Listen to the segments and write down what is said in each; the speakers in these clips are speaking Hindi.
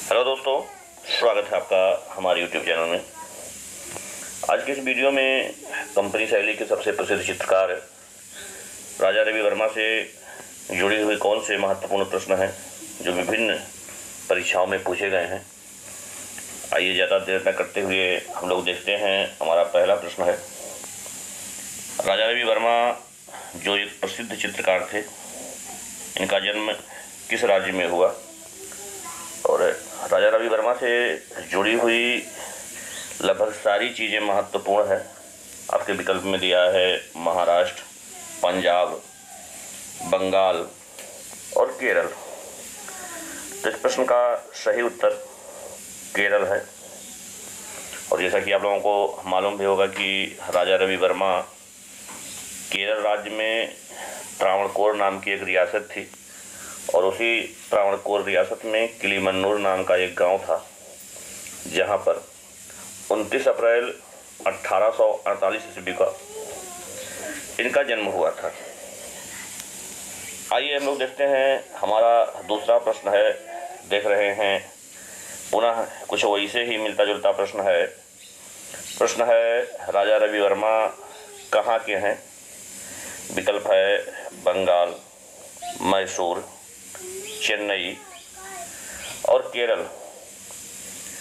हेलो दोस्तों, स्वागत है आपका हमारे YouTube चैनल में। आज के इस वीडियो में कंपनी शैली के सबसे प्रसिद्ध चित्रकार राजा रवि वर्मा से जुड़ी हुई कौन से महत्वपूर्ण प्रश्न हैं जो विभिन्न परीक्षाओं में पूछे गए हैं। आइए ज़्यादा देर न करते हुए हम लोग देखते हैं। हमारा पहला प्रश्न है, राजा रवि वर्मा जो एक प्रसिद्ध चित्रकार थे, इनका जन्म किस राज्य में हुआ। और राजा रवि वर्मा से जुड़ी हुई लगभग सारी चीज़ें महत्वपूर्ण है। आपके विकल्प में दिया है महाराष्ट्र, पंजाब, बंगाल और केरल। तो इस प्रश्न का सही उत्तर केरल है। और जैसा कि आप लोगों को मालूम भी होगा कि राजा रवि वर्मा केरल राज्य में त्रावणकोर नाम की एक रियासत थी और उसी त्रावणकोर रियासत में किलीमन्नूर नाम का एक गांव था, जहां पर 29 अप्रैल 1848 ईस्वी का इनका जन्म हुआ था। आइए हम लोग देखते हैं। हमारा दूसरा प्रश्न है, देख रहे हैं पुनः कुछ वैसे ही मिलता जुलता प्रश्न है राजा रवि वर्मा कहाँ के हैं। विकल्प है बंगाल, मैसूर, चेन्नई और केरल।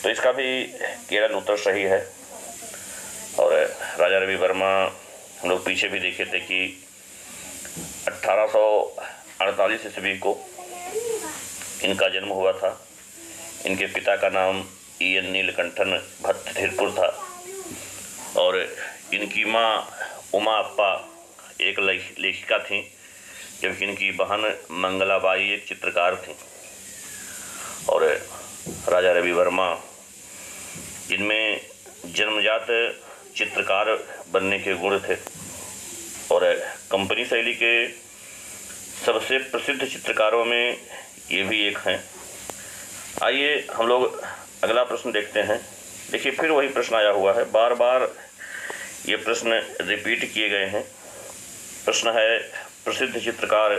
तो इसका भी केरल उत्तर सही है। और राजा रवि वर्मा हम लोग पीछे भी देखे थे कि 1848 ईस्वी को इनका जन्म हुआ था। इनके पिता का नाम E.N. नीलकंठन भट्ट था और इनकी माँ उमा अप्पा एक लेखिका थीं, जबकि इनकी बहन मंगलाबाई एक चित्रकार थी। और राजा रवि वर्मा जिनमें जन्मजात चित्रकार बनने के गुण थे और कंपनी शैली के सबसे प्रसिद्ध चित्रकारों में ये भी एक हैं। आइए हम लोग अगला प्रश्न देखते हैं। देखिए, फिर वही प्रश्न आया हुआ है, बार बार ये प्रश्न रिपीट किए गए हैं। प्रश्न है, प्रसिद्ध चित्रकार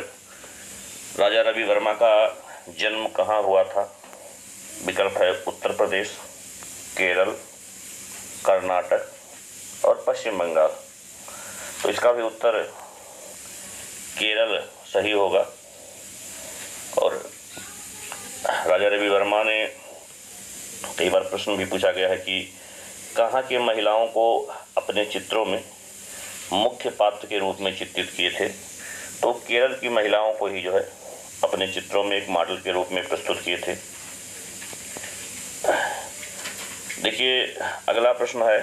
राजा रवि वर्मा का जन्म कहाँ हुआ था। विकल्प है उत्तर प्रदेश, केरल, कर्नाटक और पश्चिम बंगाल। तो इसका भी उत्तर केरल सही होगा। और राजा रवि वर्मा ने कई बार प्रश्न भी पूछा गया है कि कहाँ के महिलाओं को अपने चित्रों में मुख्य पात्र के रूप में चित्रित किए थे। तो केरल की महिलाओं को ही जो है अपने चित्रों में एक मॉडल के रूप में प्रस्तुत किए थे। देखिए, अगला प्रश्न है,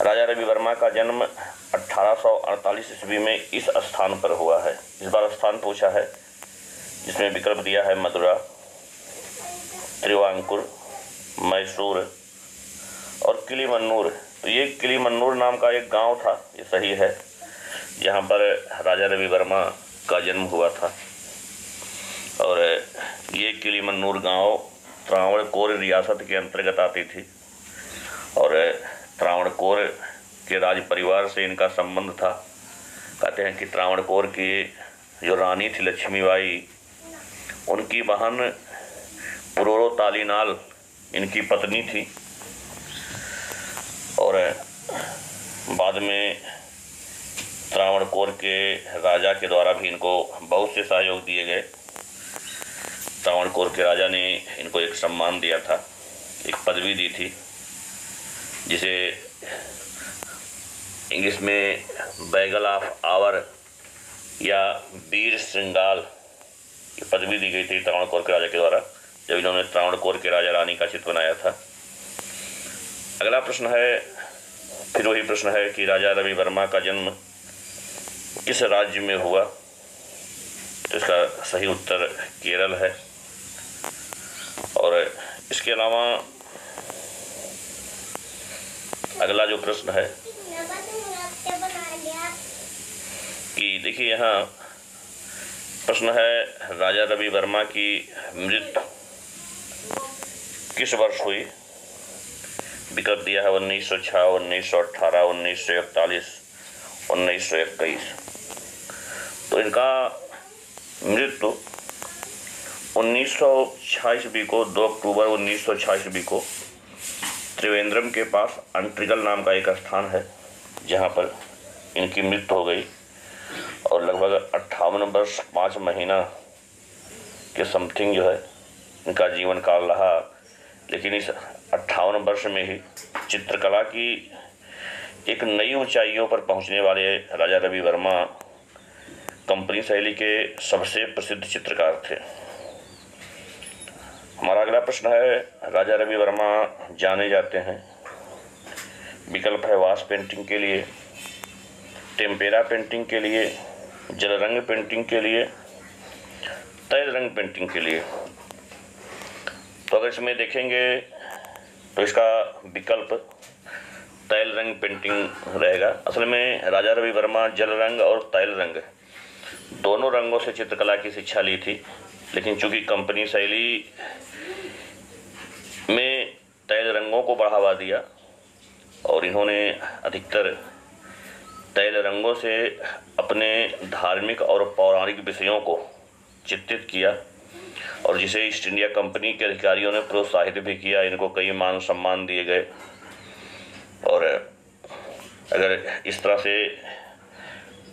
राजा रवि वर्मा का जन्म 1848 ईस्वी में इस स्थान पर हुआ है। इस बार स्थान पूछा है, जिसमें विकल्प दिया है मदुरा, त्रिवांकुर, मैसूर और किलीमन्नूर। तो ये किलीमन्नूर नाम का एक गांव था, ये सही है, जहां पर राजा रवि वर्मा का जन्म हुआ था। और ये किलीमन्नूर गांव त्रावणकोर रियासत के अंतर्गत आती थी और त्रावणकोर के राज परिवार से इनका संबंध था। कहते हैं कि त्रावणकोर की जो रानी थी लक्ष्मीबाई, उनकी बहन पुरोरो तालीनाल इनकी पत्नी थी। और बाद में त्रावणकोर के राजा के द्वारा भी इनको बहुत से सहयोग दिए गए। त्रावणकोर के राजा ने इनको एक सम्मान दिया था, एक पदवी दी थी, जिसे इंग्लिश में बैगल ऑफ आवर या वीर श्रृंगाल की पदवी दी गई थी त्रावणकोर के राजा के द्वारा, जब इन्होंने त्रावणकोर के राजा रानी का चित्र बनाया था। अगला प्रश्न है, फिर वही प्रश्न है कि राजा रवि वर्मा का जन्म किस राज्य में हुआ। तो इसका सही उत्तर केरल है। और इसके अलावा अगला जो प्रश्न है कि देखिए, यहाँ प्रश्न है, राजा रवि वर्मा की मृत्यु किस वर्ष हुई। विकल्प दिया है 1906, 1918, 1941, 1921। तो इनका मृत्यु 1946 ईस्वी को 2 अक्टूबर 1946 ईस्वी को त्रिवेंद्रम के पास अंट्रिगल नाम का एक स्थान है जहाँ पर इनकी मृत्यु हो गई और लगभग 58 वर्ष 5 महीना के समथिंग जो है इनका जीवन काल रहा। लेकिन इस 58 वर्ष में ही चित्रकला की एक नई ऊंचाइयों पर पहुंचने वाले राजा रवि वर्मा कंपनी शैली के सबसे प्रसिद्ध चित्रकार थे। हमारा अगला प्रश्न है, राजा रवि वर्मा जाने जाते हैं। विकल्प है वाश पेंटिंग के लिए, टेम्पेरा पेंटिंग के लिए, जल रंग पेंटिंग के लिए, तैल रंग पेंटिंग के लिए। तो अगर इसमें देखेंगे तो इसका विकल्प तैल रंग पेंटिंग रहेगा। असल में राजा रवि वर्मा जल रंग और तैल रंग दोनों रंगों से चित्रकला की शिक्षा ली थी, लेकिन चूंकि कंपनी शैली में तैल रंगों को बढ़ावा दिया और इन्होंने अधिकतर तैल रंगों से अपने धार्मिक और पौराणिक विषयों को चित्रित किया और जिसे ईस्ट इंडिया कंपनी के अधिकारियों ने प्रोत्साहित भी किया। इनको कई मान सम्मान दिए गए। और अगर इस तरह से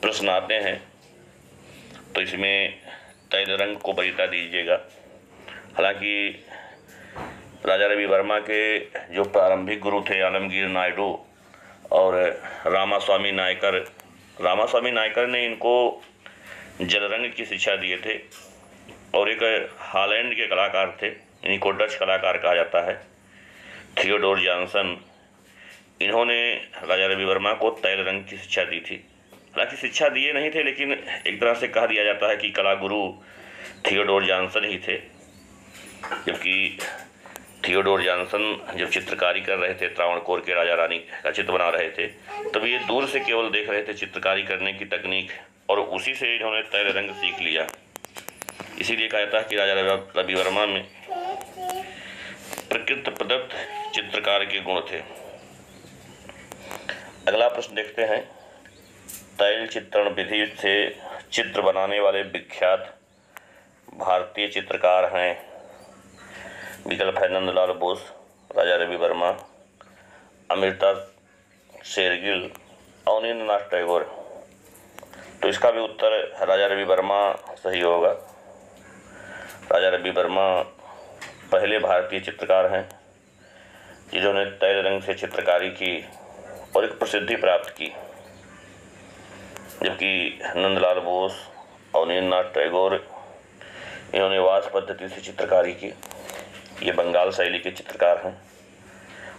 प्रश्न आते हैं तो इसमें तैल रंग को वरीयता दीजिएगा। हालांकि राजा रवि वर्मा के जो प्रारंभिक गुरु थे आलमगीर नायडू और रामास्वामी नायकर ने इनको जल रंग की शिक्षा दिए थे और एक हॉलैंड के कलाकार थे, इन्हीं को डच कलाकार कहा जाता है, थियोडोर जॉनसन। इन्होंने राजा रवि वर्मा को तैल रंग की शिक्षा दी थी। हालांकि शिक्षा दिए नहीं थे, लेकिन एक तरह से कहा दिया जाता है कि कला गुरु थियोडोर जॉनसन ही थे। जबकि थियोडोर जॉनसन जब चित्रकारी कर रहे थे, त्रावणकोर के राजा रानी का चित्र बना रहे थे, तब ये दूर से केवल देख रहे थे चित्रकारी करने की तकनीक और उसी से इन्होंने तैल रंग सीख लिया। इसीलिए कहा जाता है कि राजा रवि वर्मा में प्रकृति प्रदत्त चित्रकार के गुण थे। अगला प्रश्न देखते हैं, तैल चित्रण विधि से चित्र बनाने वाले विख्यात भारतीय चित्रकार हैं। विकल्प है नंदलाल बोस, राजा रवि वर्मा, अमृता शेरगिल, अवनींद्रनाथ टैगोर। तो इसका भी उत्तर राजा रवि वर्मा सही होगा। राजा रवि वर्मा पहले भारतीय चित्रकार हैं जिन्होंने तैल रंग से चित्रकारी की और एक प्रसिद्धि प्राप्त की, जबकि नंदलाल बोस, अवनींद्रनाथ टैगोर इन्होंने वाश पद्धति से चित्रकारी की। ये बंगाल शैली के चित्रकार हैं,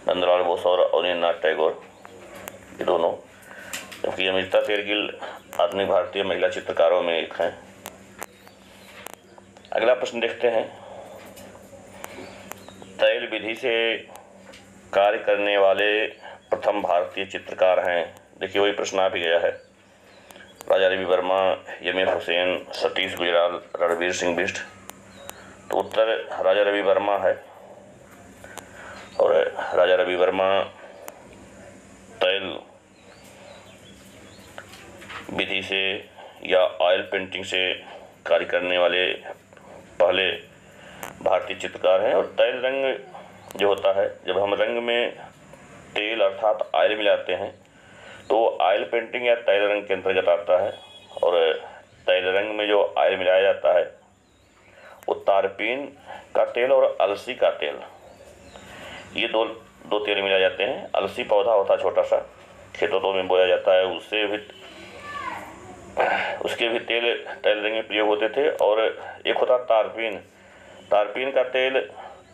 नंदलाल बोस और अवनींद्रनाथ टैगोर ये दोनों। जबकि अमृता शेरगिल आधुनिक भारतीय महिला चित्रकारों में एक हैं। अगला प्रश्न देखते हैं, तैल विधि से कार्य करने वाले प्रथम भारतीय चित्रकार हैं। देखिए वही प्रश्न आ भी गया है। राजा रवि वर्मा, यमीर हुसैन, सतीश गुजराल, रणवीर सिंह बिष्ट। तो उत्तर राजा रवि वर्मा है। और राजा रवि वर्मा तैल विधि से या ऑयल पेंटिंग से कार्य करने वाले पहले भारतीय चित्रकार हैं। और तैल रंग जो होता है, जब हम रंग में तेल अर्थात ऑयल मिलाते हैं तो ऑयल पेंटिंग या तैल रंग के अंतर्गत आता है। और तैल रंग में जो ऑयल मिलाया जाता है वो तारपीन का तेल और अलसी का तेल, ये दो तेल मिलाए जाते हैं। अलसी पौधा होता है छोटा सा, खेतों में बोया जाता है, उसके भी तेल तैल रंग में प्रयोग होते थे। और एक होता तारपीन का तेल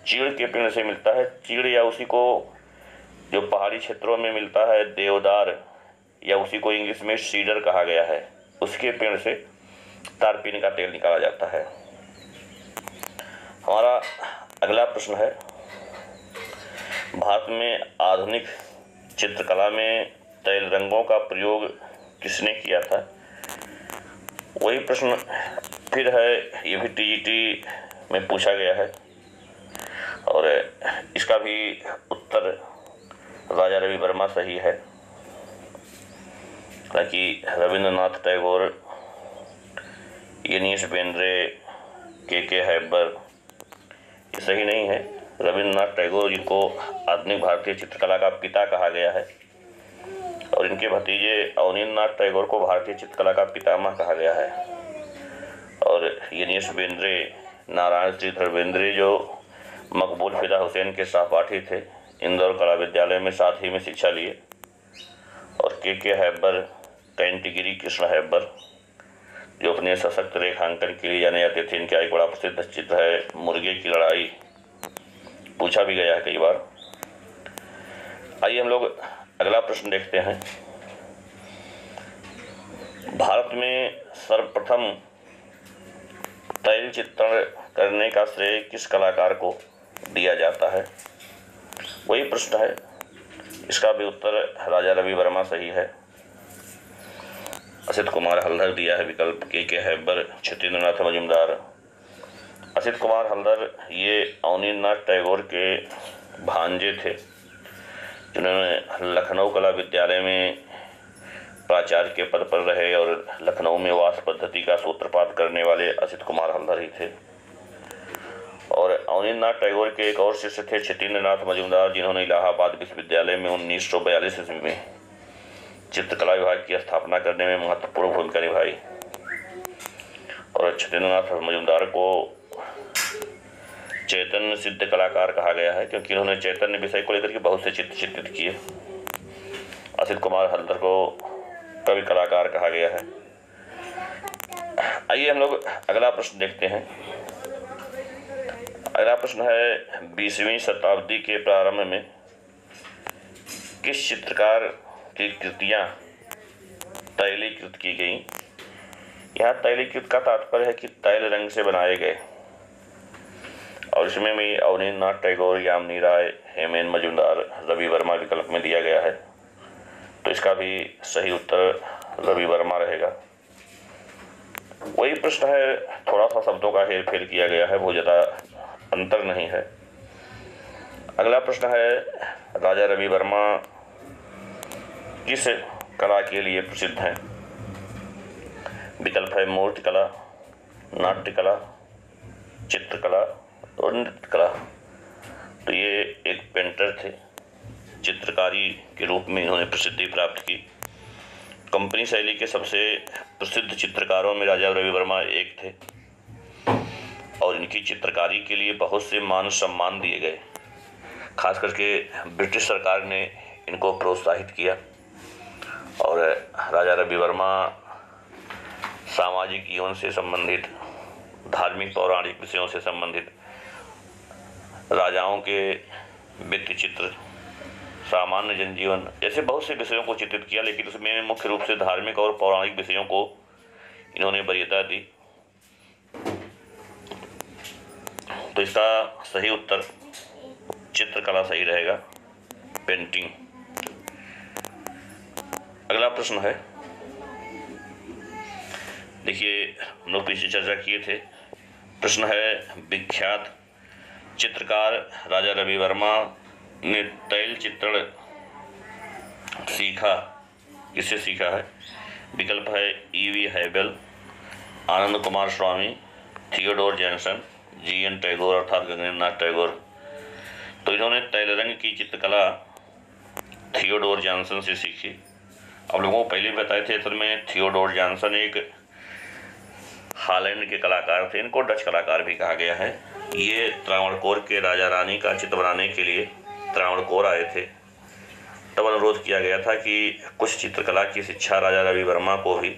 चीड़ के पेड़ से मिलता है। चीड़ या उसी को जो पहाड़ी क्षेत्रों में मिलता है देवदार, या उसी को इंग्लिश में सीडर कहा गया है, उसके पेड़ से तारपीन का तेल निकाला जाता है। हमारा अगला प्रश्न है, भारत में आधुनिक चित्रकला में तैल रंगों का प्रयोग किसने किया था? वही प्रश्न फिर है, ये भी टीजीटी में पूछा गया है और इसका भी उत्तर राजा रवि वर्मा सही है। ताकि रविंद्रनाथ टैगोर, एनियस बेंद्रे, के हैबर, ये सही नहीं है। रविन्द्रनाथ टैगोर जिनको आधुनिक भारतीय चित्रकला का पिता कहा गया है और इनके भतीजे अवनींद्रनाथ टैगोर को भारतीय चित्रकला का पितामह कहा गया है। और यनीश बेंद्रे, नारायण श्रीधर बेंद्रे जो मकबूल फिदा हुसैन के सहपाठी थे, इंदौर कला विद्यालय में साथ ही में शिक्षा लिए। और के हैबर, कैंटीगिरी कृष्ण हैबर जो अपने सशक्त रेखांकन के लिए जाने जाते थे। इनका एक बड़ा प्रसिद्ध चित्र है मुर्गे की लड़ाई, पूछा भी गया है कई बार। आइए हम लोग अगला प्रश्न देखते हैं। भारत में सर्वप्रथम तैल चित्रण करने का श्रेय किस कलाकार को दिया जाता है? वही प्रश्न है, इसका भी उत्तर राजा रवि वर्मा सही है। असित कुमार हल्दर दिया है विकल्प, के हैबर, छतीन्द्रनाथ मजूमदार। असित कुमार हल्दर ये अवनींद्रनाथ टैगोर के भांजे थे, जिन्होंने लखनऊ कला विद्यालय में प्राचार्य के पद पर रहे और लखनऊ में वास पद्धति का सूत्रपात करने वाले असित कुमार हल्दर ही थे। और अवनींद्रनाथ टैगोर के एक और शिष्य थे छतीन्द्रनाथ मजूमदार, जिन्होंने इलाहाबाद विश्वविद्यालय में 1942 ईस्वी में चित्रकला विभाग की स्थापना करने में महत्वपूर्ण भूमिका निभाई। और छतीन्द्रनाथ मजूमदार को चैतन्य सिद्ध कलाकार कहा गया है, क्योंकि इन्होंने चैतन्य विषय को लेकर के बहुत से चित्र चित्रित किए। असित कुमार हल्दर को कवि कलाकार कहा गया है। आइए हम लोग अगला प्रश्न देखते हैं। अगला प्रश्न है, 20वीं शताब्दी के प्रारंभ में किस चित्रकार की कृतियां तैलीकृत की गईं? यहाँ तैलीकृत का तात्पर्य है कि तैल रंग से बनाए गए, और इसमें भी अवनींद्रनाथ टैगोर, यामिनी राय, हेमेन मजूमदार, रवि वर्मा विकल्प में दिया गया है। तो इसका भी सही उत्तर रवि वर्मा रहेगा। वही प्रश्न है, थोड़ा सा शब्दों का हेर फेर किया गया है, बहुत ज़्यादा अंतर नहीं है। अगला प्रश्न है, राजा रवि वर्मा किस कला के लिए प्रसिद्ध हैं? विकल्प है मूर्ति कला, नाट्य कला, चित्रकला और नृत्य कला। तो ये एक पेंटर थे, चित्रकारी के रूप में इन्होंने प्रसिद्धि प्राप्त की। कंपनी शैली के सबसे प्रसिद्ध चित्रकारों में राजा रवि वर्मा एक थे और इनकी चित्रकारी के लिए बहुत से मान सम्मान दिए गए। खास करके ब्रिटिश सरकार ने इनको प्रोत्साहित किया और राजा रवि वर्मा सामाजिक जीवन से संबंधित, धार्मिक पौराणिक विषयों से संबंधित, राजाओं के व्यक्ति चित्र, सामान्य जनजीवन जैसे बहुत से विषयों को चित्रित किया, लेकिन उसमें मुख्य रूप से धार्मिक और पौराणिक विषयों को इन्होंने वरीयता दी। तो इसका सही उत्तर चित्रकला सही रहेगा, पेंटिंग। अगला प्रश्न है, देखिए हम लोग पीछे चर्चा किए थे। प्रश्न है, विख्यात चित्रकार राजा रवि वर्मा ने तैल चित्रण सीखा, किससे सीखा है? विकल्प है E.V. हैबल, आनंद कुमार स्वामी, थियोडोर जैनसन, G.N. टैगोर अर्थात गगनेन्द्रनाथ टैगोर। तो इन्होंने तैल रंग की चित्रकला थियोडोर जॉनसन से सीखी। आप लोगों को पहले बताए थे, असल में थियोडोर जॉनसन एक हॉलैंड के कलाकार थे, इनको डच कलाकार भी कहा गया है। ये त्रावणकोर के राजा रानी का चित्र बनाने के लिए त्रावणकोर आए थे, तब अनुरोध किया गया था कि कुछ चित्रकला की शिक्षा राजा रवि वर्मा को भी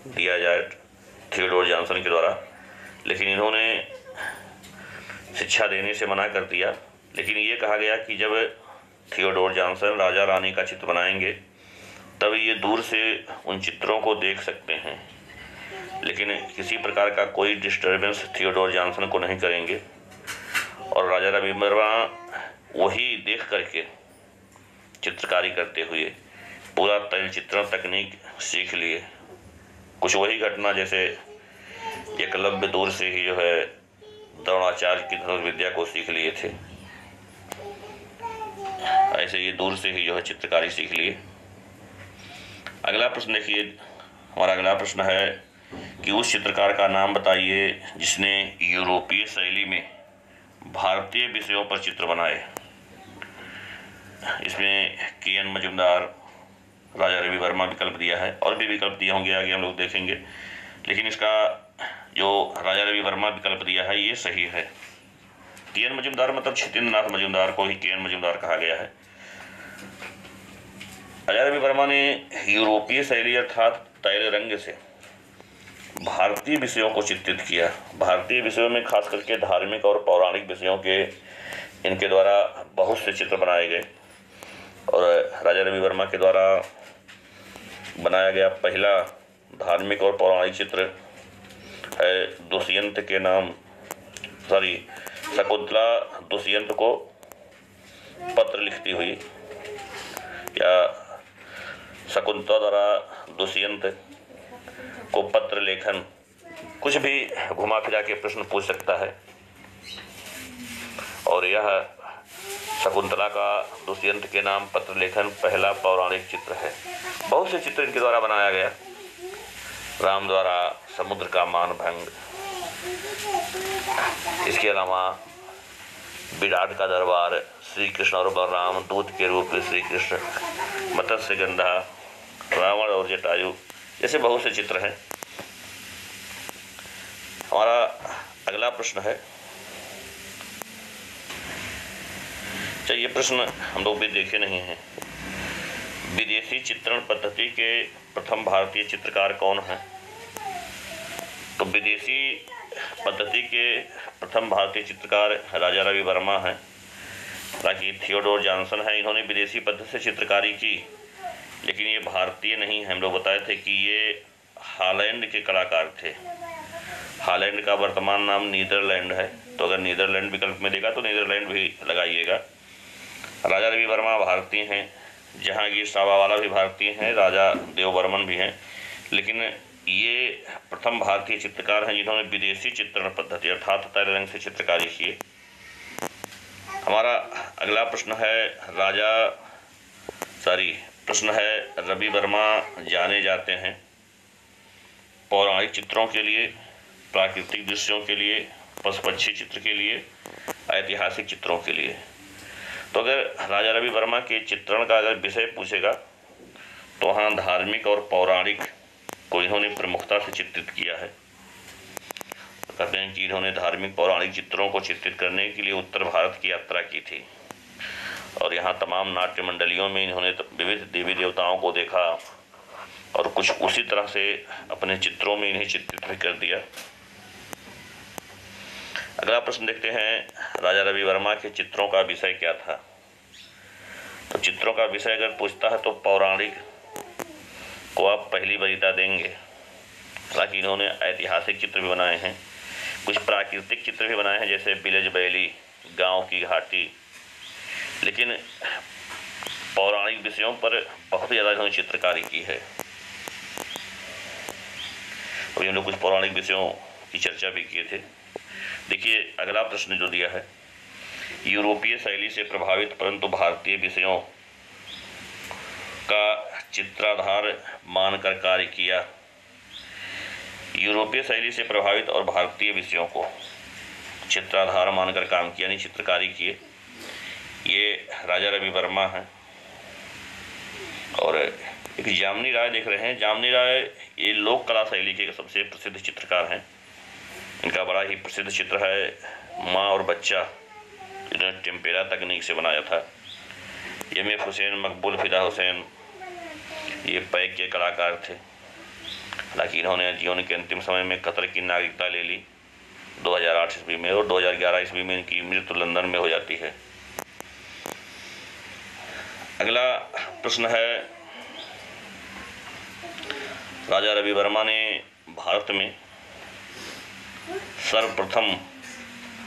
दिया जाए थियोडोर जॉनसन के द्वारा, लेकिन इन्होंने शिक्षा देने से मना कर दिया। लेकिन ये कहा गया कि जब थियोडोर जॉनसन राजा रानी का चित्र बनाएंगे तब ये दूर से उन चित्रों को देख सकते हैं, लेकिन किसी प्रकार का कोई डिस्टर्बेंस थियोडोर जॉनसन को नहीं करेंगे। और राजा रवि वर्मा वही देख करके चित्रकारी करते हुए पूरा तैल चित्रण तकनीक सीख लिए। कुछ वही घटना जैसे एकलव्य दूर से ही जो है द्रोणाचार्य की धनुष विद्या को सीख लिए थे, ऐसे ये दूर से ही जो है चित्रकारी सीख लिए। अगला प्रश्न देखिए, हमारा अगला प्रश्न है, कि उस चित्रकार का नाम बताइए जिसने यूरोपीय शैली में भारतीय विषयों पर चित्र बनाए। इसमें के.एन. मजूमदार, राजा रवि वर्मा विकल्प दिया है, और भी विकल्प दिए होंगे, आगे हम लोग देखेंगे, लेकिन इसका जो राजा रवि वर्मा विकल्प दिया है ये सही है। के.एन. मजूमदार मतलब क्षितेंद्रनाथ मजूमदार को ही के.एन. मजूमदार कहा गया है। राजा रवि वर्मा ने यूरोपीय शैली अर्थात तैल रंग से भारतीय विषयों को चित्रित किया। भारतीय विषयों में खास करके धार्मिक और पौराणिक विषयों के इनके द्वारा बहुत से चित्र बनाए गए, और राजा रवि वर्मा के द्वारा बनाया गया पहला धार्मिक और पौराणिक चित्र है दुष्यंत के नाम शकुंतला दुष्यंत को पत्र लिखती हुई, या शकुंतला द्वारा दुष्यंत को पत्र लेखन, कुछ भी घुमा फिरा के प्रश्न पूछ सकता है। और यह शकुंतला का दुष्यंत के नाम पत्र लेखन पहला पौराणिक चित्र है। बहुत से चित्र इनके द्वारा बनाया गया। राम द्वारा समुद्र का मानभंग, इसके अलावा विराट का दरबार, श्री कृष्ण और बलराम, दूत के रूप में श्री कृष्ण, मत्स्यगंधा, रावण और जटायु, जैसे बहुत से चित्र हैं। हमारा अगला प्रश्न है, चलिए प्रश्न हम लोग भी देखे नहीं हैं। विदेशी चित्रण पद्धति के प्रथम भारतीय चित्रकार कौन हैं? तो विदेशी पद्धति के प्रथम भारतीय चित्रकार राजा रवि वर्मा हैं। बाकी थियोडोर जॉनसन है, इन्होंने विदेशी पद्धति से चित्रकारी की, लेकिन ये भारतीय नहीं है। हम लोग बताए थे कि ये हॉलैंड के कलाकार थे। हॉलैंड का वर्तमान नाम नीदरलैंड है, तो अगर नीदरलैंड विकल्प में देगा तो नीदरलैंड भी लगाइएगा। राजा रवि वर्मा भारतीय हैं, जहांगीर सावावाला भी भारतीय हैं, राजा देववर्मन भी हैं, लेकिन ये प्रथम भारतीय चित्रकार हैं जिन्होंने विदेशी चित्रण पद्धति अर्थात तैल रंग से चित्रकारी किए। हमारा अगला प्रश्न है प्रश्न है रवि वर्मा जाने जाते हैं पौराणिक चित्रों के लिए, प्राकृतिक दृश्यों के लिए, पशु पक्षी चित्र के लिए, ऐतिहासिक चित्रों के लिए। तो अगर राजा रवि वर्मा के चित्रण का अगर विषय पूछेगा तो वहाँ धार्मिक और पौराणिक को इन्होंने प्रमुखता से चित्रित किया है। तो कहते हैं कि इन्होंने धार्मिक पौराणिक चित्रों को चित्रित करने के लिए उत्तर भारत की यात्रा की थी, और यहाँ तमाम नाट्य मंडलियों में इन्होंने विविध देवी देवताओं को देखा, और कुछ उसी तरह से अपने चित्रों में इन्हें चित्रित भी कर दिया। अगला प्रश्न देखते हैं, राजा रवि वर्मा के चित्रों का विषय क्या था? तो चित्रों का विषय अगर पूछता है तो पौराणिक को आप पहली वरीयता देंगे। हालांकि इन्होंने ऐतिहासिक चित्र भी बनाए हैं, कुछ प्राकृतिक चित्र भी बनाए हैं, जैसे विलेज वैली, गांव की घाटी, लेकिन पौराणिक विषयों पर बहुत ज़्यादा इन्होंने चित्रकारी की है। अभी हम लोग कुछ पौराणिक विषयों की चर्चा भी किए थे। देखिए अगला प्रश्न जो दिया है, यूरोपीय शैली से प्रभावित परंतु भारतीय विषयों का चित्राधार मानकर कार्य किया। यूरोपीय शैली से प्रभावित और भारतीय विषयों को चित्राधार मानकर काम किया, यानी चित्रकारी किए, ये राजा रवि वर्मा हैं। और एक जामनी राय देख रहे हैं। जामनी राय ये लोक कला शैली के सबसे प्रसिद्ध चित्रकार हैं। इनका बड़ा ही प्रसिद्ध चित्र है माँ और बच्चा, जिन्होंने टेम्पेरा तकनीक से बनाया था। एम.एफ. हुसैन, मकबूल फिदा हुसैन, ये पैक के कलाकार थे। हालांकि इन्होंने जीवन के अंतिम समय में कतर की नागरिकता ले ली 2008 ईस्वी में, और 2011 ईस्वी में इनकी मृत्यु लंदन में हो जाती है। अगला प्रश्न है, राजा रवि वर्मा ने भारत में सर्वप्रथम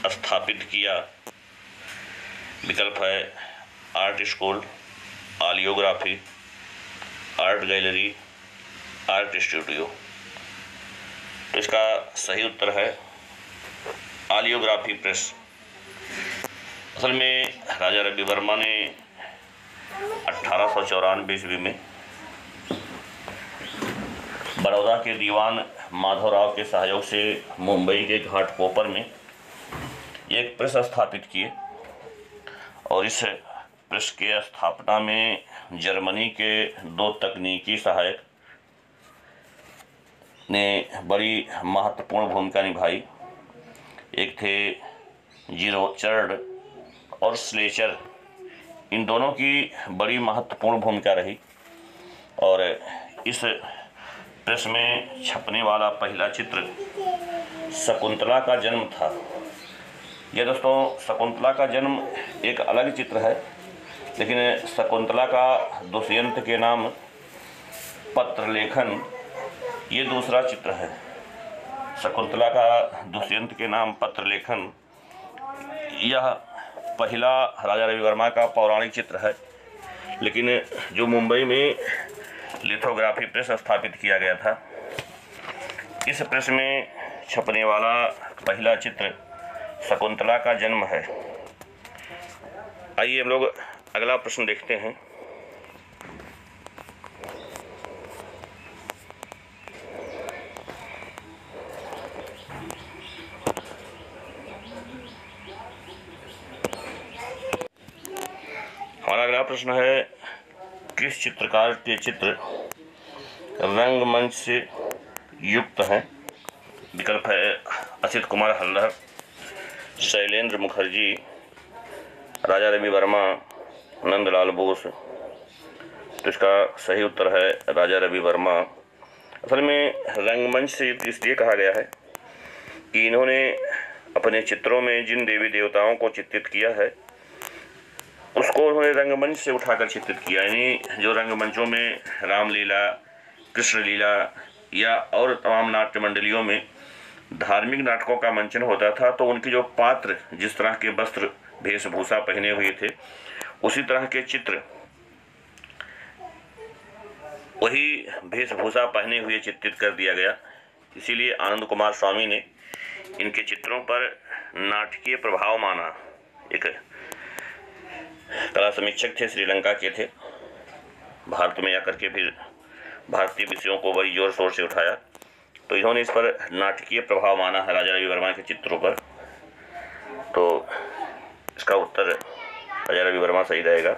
स्थापित किया। विकल्प है आर्ट स्कूल, आलियोग्राफी, आर्ट गैलरी, आर्ट स्टूडियो। तो इसका सही उत्तर है आलियोग्राफी प्रेस। असल में राजा रवि वर्मा ने 1894 ईस्वी में बड़ौदा के दीवान माधवराव के सहयोग से मुंबई के घाटकोपर में एक प्रेस स्थापित किए और इस प्रेस के स्थापना में जर्मनी के 2 तकनीकी सहायक ने बड़ी महत्वपूर्ण भूमिका निभाई। एक थे जीरोचर्ड और स्लेचर, इन दोनों की बड़ी महत्वपूर्ण भूमिका रही और इस प्रेस में छपने वाला पहला चित्र शकुंतला का जन्म था। यह दोस्तों शकुंतला का जन्म एक अलग चित्र है, लेकिन शकुंतला का दुष्यंत के नाम पत्र लेखन ये दूसरा चित्र है। शकुंतला का दुष्यंत के नाम पत्र लेखन यह पहला राजा रवि वर्मा का पौराणिक चित्र है, लेकिन जो मुंबई में लिथोग्राफी प्रेस स्थापित किया गया था, इस प्रेस में छपने वाला पहला चित्र शकुंतला का जन्म है। आइए हम लोग अगला प्रश्न देखते हैं। हमारा अगला प्रश्न है, किस चित्रकार के चित्र रंगमंच से युक्त हैं? विकल्प है असित कुमार हल्दर, शैलेंद्र मुखर्जी, राजा रवि वर्मा, नंदलाल बोस। तो इसका सही उत्तर है राजा रवि वर्मा। असल में रंगमंच से इसलिए कहा गया है कि इन्होंने अपने चित्रों में जिन देवी देवताओं को चित्रित किया है उसको उन्होंने रंगमंच से उठाकर चित्रित किया। यानी जो रंगमंचों में रामलीला, कृष्ण लीला या और तमाम नाट्य मंडलियों में धार्मिक नाटकों का मंचन होता था, तो उनके जो पात्र जिस तरह के वस्त्र वेशभूषा पहने हुए थे उसी तरह के चित्र, वही वेशभूषा पहने हुए चित्रित कर दिया गया। इसीलिए आनंद कुमार स्वामी ने इनके चित्रों पर नाटकीय प्रभाव माना। एक कला समीक्षक थे, श्रीलंका के थे, भारत में आकर के फिर भारतीय विषयों को बड़ी जोर शोर से उठाया, तो इन्होंने इस पर नाटकीय प्रभाव माना है राजा रवि वर्मा के चित्रों पर। तो इसका उत्तर राजा रवि वर्मा सही रहेगा।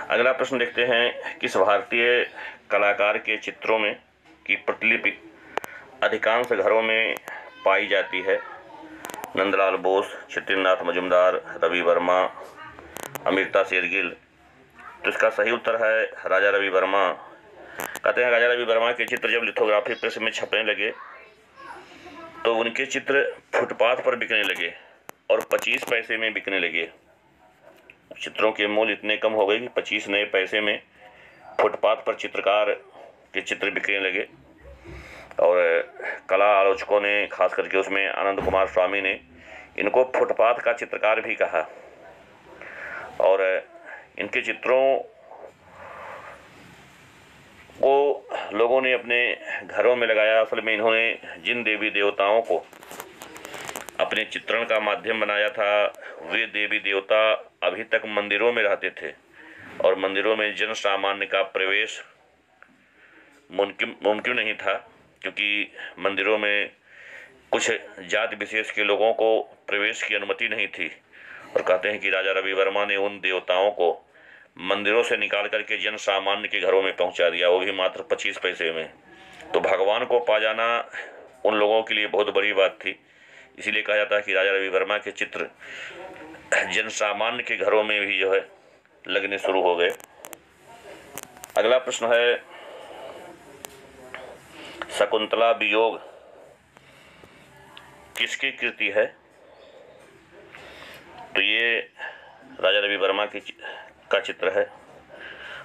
अगला प्रश्न देखते हैं, किस भारतीय कलाकार के चित्रों में की प्रतिलिपि अधिकांश घरों में पाई जाती है? नंदलाल बोस, क्षत्रियनाथ मजुमदार, रवि वर्मा, अमृता शेरगिल। तो इसका सही उत्तर है राजा रवि वर्मा। कहते हैं राजा रवि वर्मा के चित्र जब लिथोग्राफी प्रेस में छपने लगे तो उनके चित्र फुटपाथ पर बिकने लगे और 25 पैसे में बिकने लगे। चित्रों के मूल्य इतने कम हो गए कि 25 नए पैसे में फुटपाथ पर चित्रकार के चित्र बिकने लगे। और कला आलोचकों ने, खास करके उसमें आनंद कुमार स्वामी ने, इनको फुटपाथ का चित्रकार भी कहा। और इनके चित्रों को लोगों ने अपने घरों में लगाया। असल में इन्होंने जिन देवी देवताओं को अपने चित्रण का माध्यम बनाया था वे देवी देवता अभी तक मंदिरों में रहते थे और मंदिरों में जन सामान्य का प्रवेश मुमकिन नहीं था, क्योंकि मंदिरों में कुछ जाति विशेष के लोगों को प्रवेश की अनुमति नहीं थी। और कहते हैं कि राजा रवि वर्मा ने उन देवताओं को मंदिरों से निकाल करके जन सामान्य के घरों में पहुंचा दिया, वो भी मात्र 25 पैसे में। तो भगवान को पा जाना उन लोगों के लिए बहुत बड़ी बात थी। इसीलिए कहा जाता है कि राजा रवि वर्मा के चित्र जन सामान्य के घरों में भी जो है लगने शुरू हो गए। अगला प्रश्न है, शकुंतला वियोग किसकी कृति है? तो ये राजा रवि वर्मा का चित्र है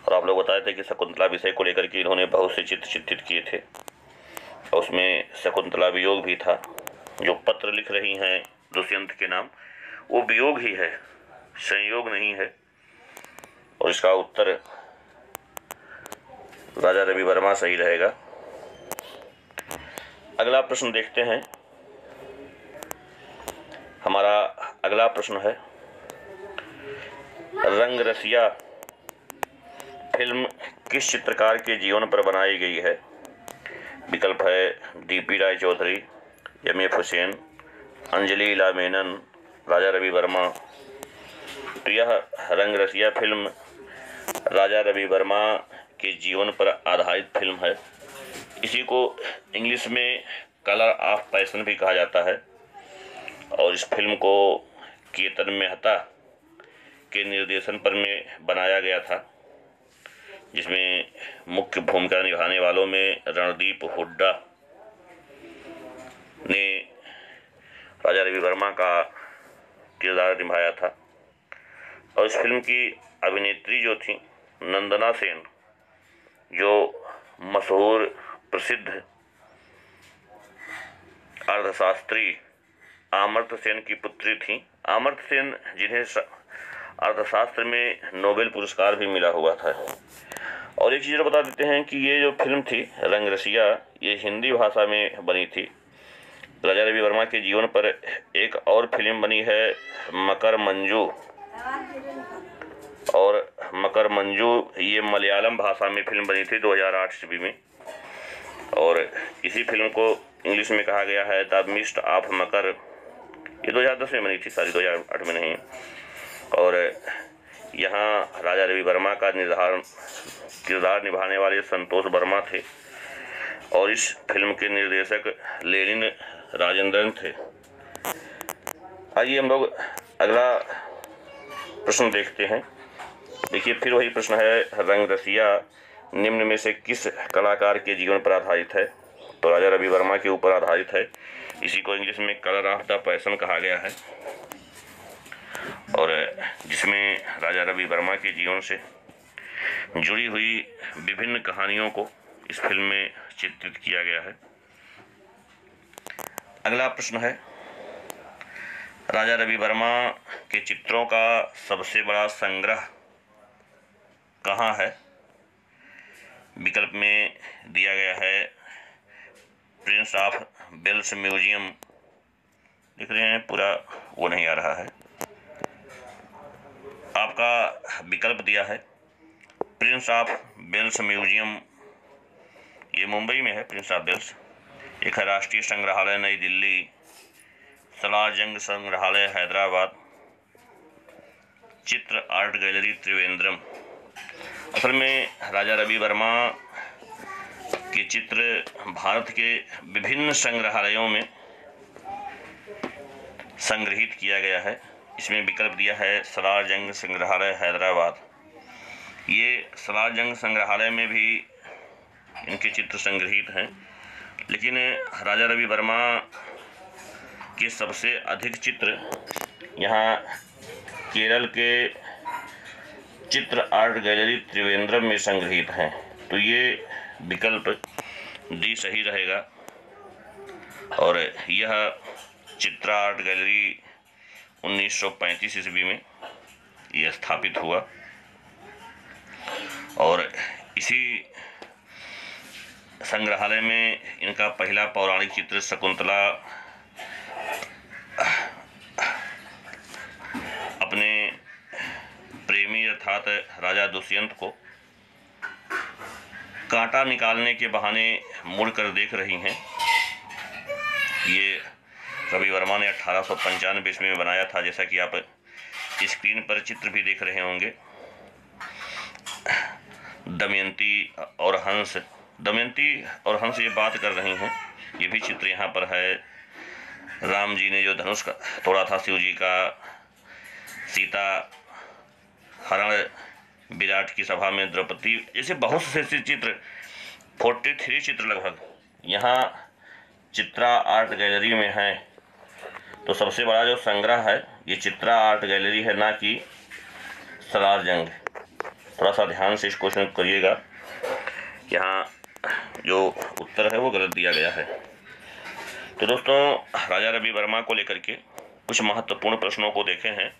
और आप लोग बताए थे कि शकुंतला विषय को लेकर के इन्होंने बहुत से चित्र चित्रित किए थे और उसमें शकुंतला वियोग भी था। जो पत्र लिख रही हैं दुष्यंत के नाम, वो वियोग ही है, संयोग नहीं है। और इसका उत्तर राजा रवि वर्मा सही रहेगा। अगला प्रश्न देखते हैं। हमारा अगला प्रश्न है, रंग रसिया फिल्म किस चित्रकार के जीवन पर बनाई गई है? विकल्प है डीपी राय चौधरी, एम.एफ. हुसैन, अंजलि इला मेनन, राजा रवि वर्मा। तो यह रंगरसिया फिल्म राजा रवि वर्मा के जीवन पर आधारित फिल्म है। इसी को इंग्लिश में कलर ऑफ पैशन भी कहा जाता है और इस फिल्म को केतन मेहता के निर्देशन पर में बनाया गया था, जिसमें मुख्य भूमिका निभाने वालों में रणदीप हुड्डा ने राजा रवि वर्मा का किरदार निभाया था। और इस फिल्म की अभिनेत्री जो थी नंदना सेन, जो मशहूर प्रसिद्ध अर्थशास्त्री अमर्त्य सेन की पुत्री थी। अमर्त्य सेन जिन्हें अर्थशास्त्र में नोबेल पुरस्कार भी मिला हुआ था। और एक चीज़ बता देते हैं कि ये जो फिल्म थी रंगरसिया, ये हिंदी भाषा में बनी थी। राजा रवि वर्मा के जीवन पर एक और फिल्म बनी है मकर मंजू, और मकर मंजू ये मलयालम भाषा में फिल्म बनी थी 2008 ईस्वी में। और इसी फिल्म को इंग्लिश में कहा गया है द मिस्ट ऑफ मकर। ये 2010 में बनी थी, सारी 2008 में नहीं। और यहाँ राजा रवि वर्मा का किरदार निभाने वाले संतोष वर्मा थे और इस फिल्म के निर्देशक लेनिन राजेंद्रन थे। आइए हम लोग अगला प्रश्न देखते हैं। देखिए, फिर वही प्रश्न है, रंगरसिया निम्न में से किस कलाकार के जीवन पर आधारित है? तो राजा रवि वर्मा के ऊपर आधारित है। इसी को इंग्लिश में कलर ऑफ द पैशन कहा गया है और जिसमें राजा रवि वर्मा के जीवन से जुड़ी हुई विभिन्न कहानियों को इस फिल्म में चित्रित किया गया है। अगला प्रश्न है, राजा रवि वर्मा के चित्रों का सबसे बड़ा संग्रह कहाँ है? विकल्प में दिया गया है प्रिंस ऑफ वेल्स म्यूजियम। देख रहे हैं, पूरा वो नहीं आ रहा है। आपका विकल्प दिया है प्रिंस ऑफ वेल्स म्यूजियम, ये मुंबई में है। प्रिंस ऑफ वेल्स एक है राष्ट्रीय संग्रहालय नई दिल्ली, सलार जंग संग्रहालय हैदराबाद, चित्र आर्ट गैलरी त्रिवेंद्रम। असल में राजा रवि वर्मा के चित्र भारत के विभिन्न संग्रहालयों में संग्रहित किया गया है। इसमें विकल्प दिया है सलार जंग संग्रहालय हैदराबाद। ये सलार जंग संग्रहालय में भी इनके चित्र संग्रहित हैं, लेकिन राजा रवि वर्मा के सबसे अधिक चित्र यहाँ केरल के चित्र आर्ट गैलरी त्रिवेंद्रम में संग्रहित हैं। तो ये विकल्प डी सही रहेगा और यह चित्रा आर्ट गैलरी 1935 ईस्वी में यह स्थापित हुआ और इसी संग्रहालय में इनका पहला पौराणिक चित्र शकुंतला अपने प्रेमी अर्थात राजा दुष्यंत को कांटा निकालने के बहाने मुड़कर देख रही हैं। ये रवि वर्मा ने 1895 ईस्वी में बनाया था, जैसा कि आप स्क्रीन पर चित्र भी देख रहे होंगे। दमयंती और हंस ये बात कर रही हैं, ये भी चित्र यहाँ पर है। राम जी ने जो धनुष तोड़ा था शिव जी का, सीता हरण विराट की सभा में द्रौपदी, जैसे बहुत से चित्र 43 चित्र लगभग यहाँ चित्रा आर्ट गैलरी में हैं। तो सबसे बड़ा जो संग्रह है ये चित्रा आर्ट गैलरी है, ना कि सलार जंग। थोड़ा सा ध्यान से इस क्वेश्चन को करिएगा, यहाँ जो उत्तर है वो गलत दिया गया है। तो दोस्तों, राजा रवि वर्मा को लेकर के कुछ महत्वपूर्ण प्रश्नों को देखे हैं।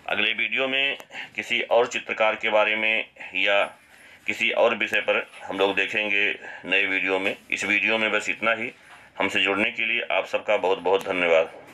अगले वीडियो में किसी और चित्रकार के बारे में या किसी और विषय पर हम लोग देखेंगे नए वीडियो में। इस वीडियो में बस इतना ही। हमसे जुड़ने के लिए आप सबका बहुत बहुत धन्यवाद।